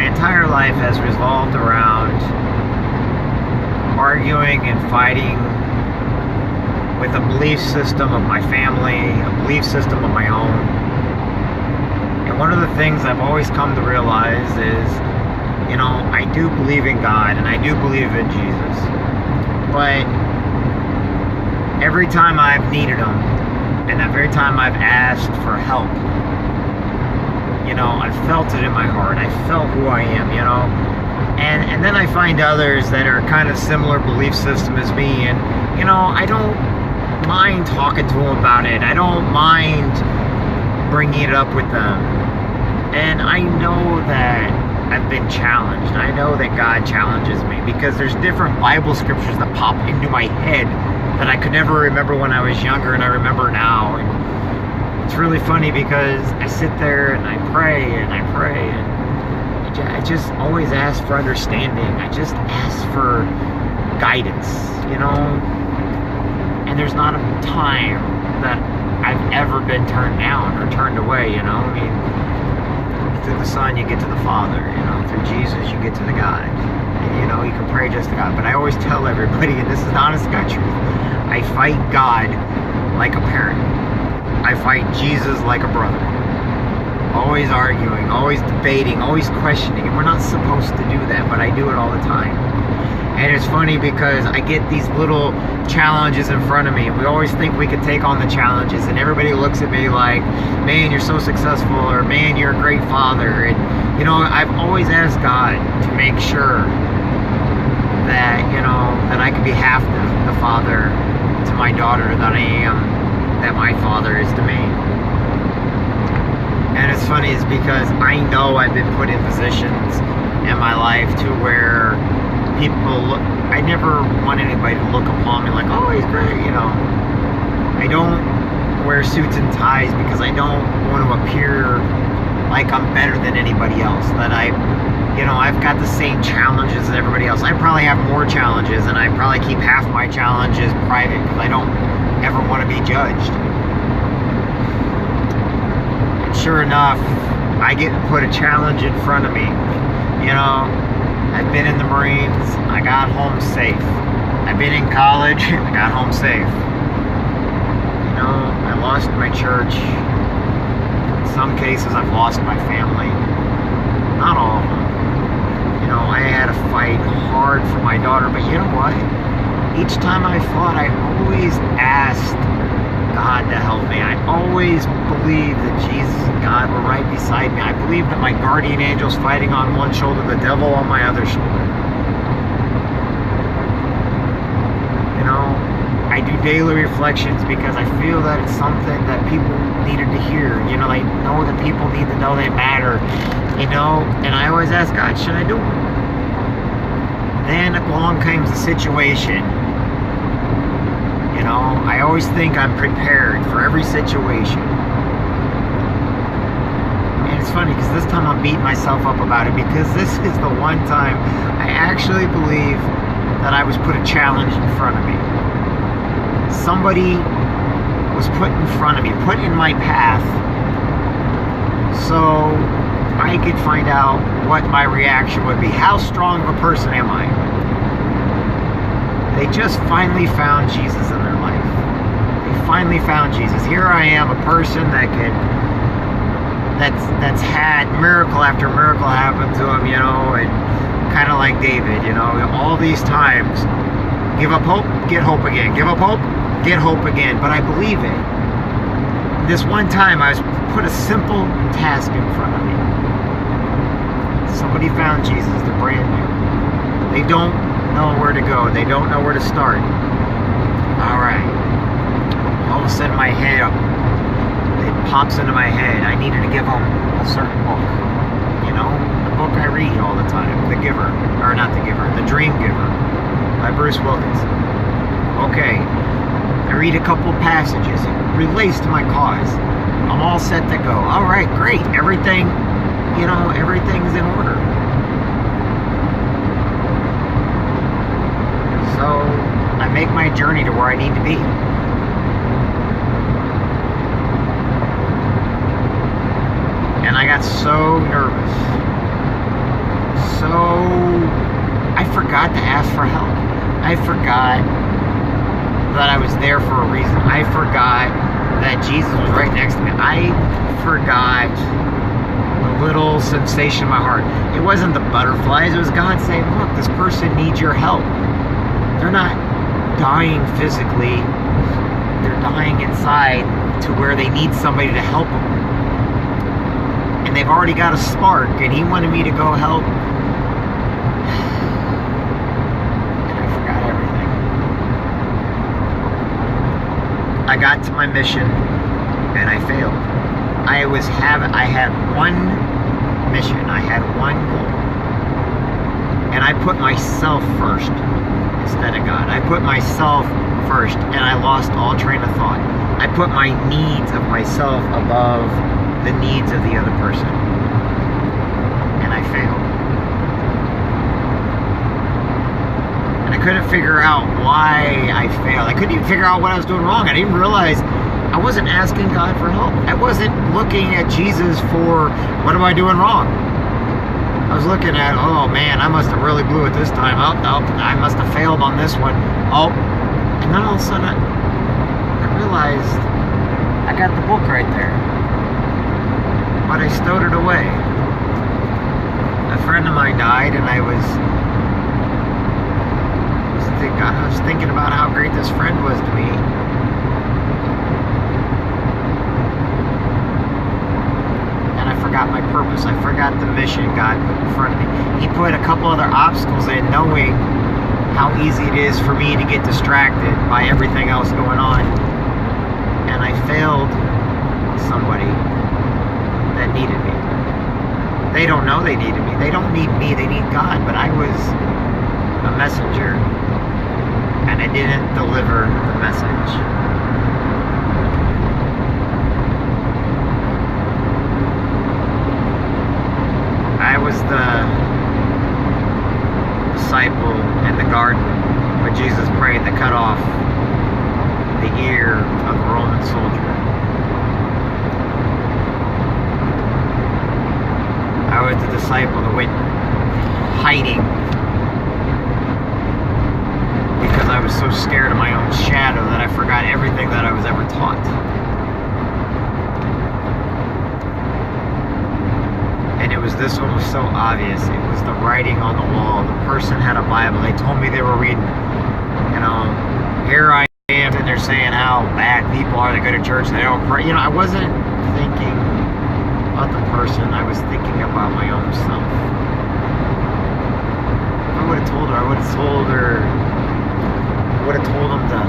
entire life has revolved around arguing and fighting with a belief system of my family, a belief system of my own. And one of the things I've always come to realize is, I do believe in God and I do believe in Jesus. But every time I've needed Him, and every time I've asked for help, I've felt it in my heart. I felt who I am, And then I find others that are kind of similar belief system as me, and, I don't mind talking to them about it. I don't mind bringing it up with them. And I know that I've been challenged. I know that God challenges me, because there's different Bible scriptures that pop into my head that I could never remember when I was younger, and I remember now. And it's really funny because I sit there and I pray and I pray, and I just always ask for understanding. I just ask for guidance, And there's not a time that I've ever been turned down or turned away, Through the Son, you get to the Father, Through Jesus, you get to the God. And, you can pray just to God. But I always tell everybody, and this is the honest to God truth, I fight God like a parent. I fight Jesus like a brother. Always arguing, always debating, always questioning. And we're not supposed to do that, but I do it all the time. And it's funny because I get these little challenges in front of me, and we always think we can take on the challenges, and everybody looks at me like, man, you're so successful, or man, you're a great father. And I've always asked God to make sure that that I can be half the father to my daughter that I am, that my father is to me. And it's funny is because I know I've been put in positions in my life to where I never want anybody to look upon me like, oh, he's great, I don't wear suits and ties because I don't want to appear like I'm better than anybody else, that I've got the same challenges as everybody else. I probably have more challenges, and I probably keep half my challenges private because I don't ever want to be judged. And sure enough, I get put a challenge in front of me. I've been in the Marines, I got home safe. I've been in college, I got home safe. I lost my church. In some cases, I've lost my family. Not all of them. I had to fight hard for my daughter, but you know what? Each time I fought, I always asked God to help me. I always believed that Jesus and God were right beside me. I believed that my guardian angel's fighting on one shoulder, the devil on my other shoulder. I do daily reflections because I feel that it's something that people needed to hear. I know that people need to know they matter. And I always ask God, should I do it? Then along comes the situation. I always think I'm prepared for every situation. And it's funny because this time I'm beating myself up about it, because this is the one time I actually believe that I was put a challenge in front of me. Somebody was put in front of me, put in my path, so I could find out what my reaction would be. How strong of a person am I? They just finally found Jesus in their life. They finally found Jesus. Here I am, a person that's had miracle after miracle happen to him, and kind of like David, all these times, give up hope, get hope again. Give up hope, get hope again. But I believe it. This one time, I was put a simple task in front of me. Somebody found Jesus. They're brand new. They don't know where to go. They don't know where to start. All right. All of a sudden, my head it pops into my head. I needed to give them a certain book. The book I read all the time, The Giver, or not The Giver, The Dream Giver, by Bruce Wilkinson. Okay. I read a couple passages. It relates to my cause. I'm all set to go. All right, great. Everything's in order. So I make my journey to where I need to be. And I got so nervous. I forgot to ask for help. I forgot that I was there for a reason. I forgot that Jesus was right next to me. I forgot the little sensation in my heart. It wasn't the butterflies. It was God saying, look, this person needs your help. They're not dying physically. They're dying inside to where they need somebody to help them. And they've already got a spark, and he wanted me to go help. And I forgot everything. I got to my mission, and I failed. I had one mission. I had one goal. And I put myself first instead of God. I put myself first, and I lost all train of thought. I put my needs of myself above the needs of the other person. And I failed. And I couldn't figure out why I failed. I couldn't even figure out what I was doing wrong. I didn't realize I wasn't asking God for help. I wasn't looking at Jesus for, what am I doing wrong? I was looking at, oh man, I must have really blew it this time. Oh, I must have failed on this one. Oh, and then all of a sudden I realized I got the book right there. But I stowed it away. A friend of mine died, and I was thinking about how great this friend was to me. And I forgot my purpose. I forgot the mission God put in front of me. He put a couple other obstacles in, knowing how easy it is for me to get distracted by everything else going on. And I failed somebody that needed me. They don't know they needed me. They don't need me, they need God. But I was a messenger, and I didn't deliver the message. I was the disciple in the garden when Jesus prayed to cut off the ear of a Roman soldier. I was the disciple that went hiding because I was so scared of my own shadow that I forgot everything that I was ever taught. And this one was so obvious. It was the writing on the wall. The person had a Bible. They told me they were reading. Here I am, and they're saying how bad people are. They go to church, they don't pray. I wasn't thinking about the person. I was thinking about my own self. If I would have told her, I would have told them to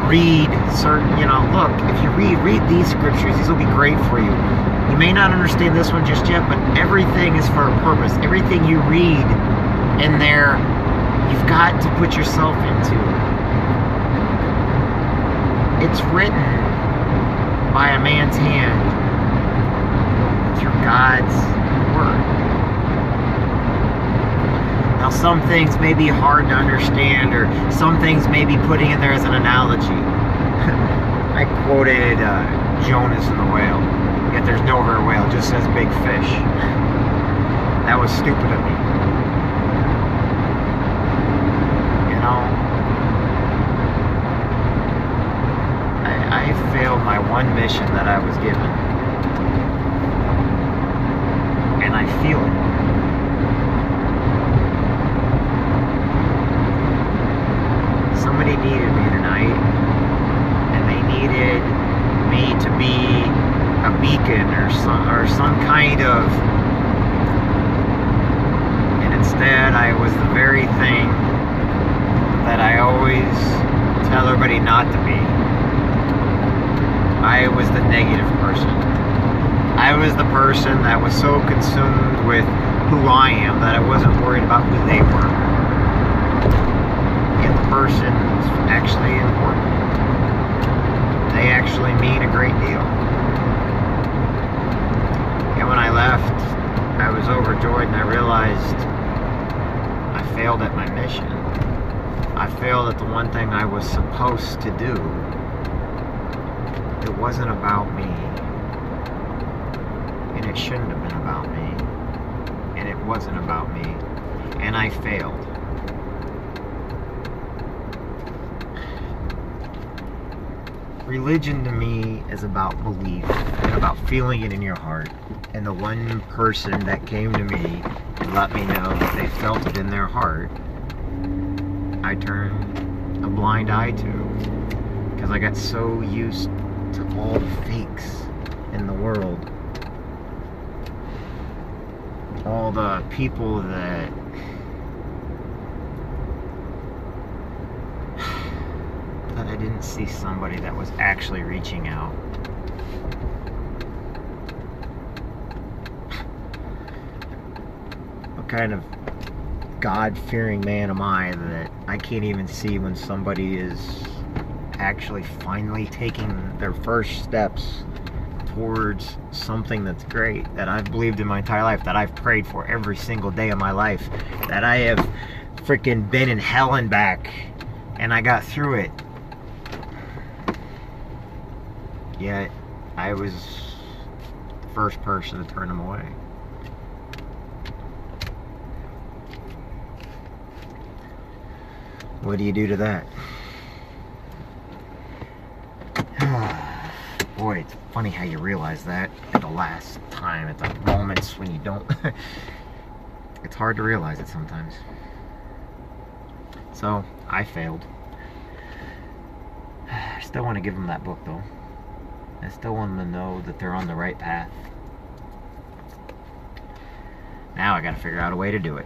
read certain, look, if you read these scriptures, these will be great for you. You may not understand this one just yet, but everything is for a purpose. Everything you read in there, you've got to put yourself into. It's written by a man's hand through God's word. Now, some things may be hard to understand, or some things may be putting in there as an analogy. I quoted Jonas and the whale. Yet there's nowhere a whale, it just says big fish. That was stupid of me. I failed my one mission that I was given. And I feel it. Somebody needed me tonight, and they needed me to be a beacon or some kind of, and instead I was the very thing that I always tell everybody not to be. I was the negative person. I was the person that was so consumed with who I am that I wasn't worried about who they were. Yet the person is actually important. They actually mean a great deal. And when I left, I was overjoyed, and I realized I failed at my mission. I failed at the one thing I was supposed to do. It wasn't about me. And it shouldn't have been about me. And it wasn't about me. and I failed. Religion to me is about belief and about feeling it in your heart. And the one person that came to me and let me know that they felt it in their heart, I turned a blind eye to. Because I got so used to all the fakes in the world. All the people that I didn't see somebody that was actually reaching out. What kind of God-fearing man am I that I can't even see when somebody is actually finally taking their first steps towards something that's great, that I've believed in my entire life, that I've prayed for every single day of my life, that I have freaking been in hell and back, and I got through it. Yet, I was the first person to turn them away. What do you do to that? Boy, it's funny how you realize that at the last time, at the moments when you don't. It's hard to realize it sometimes. So, I failed. I still want to give them that book though. I still want them to know that they're on the right path. Now I gotta figure out a way to do it.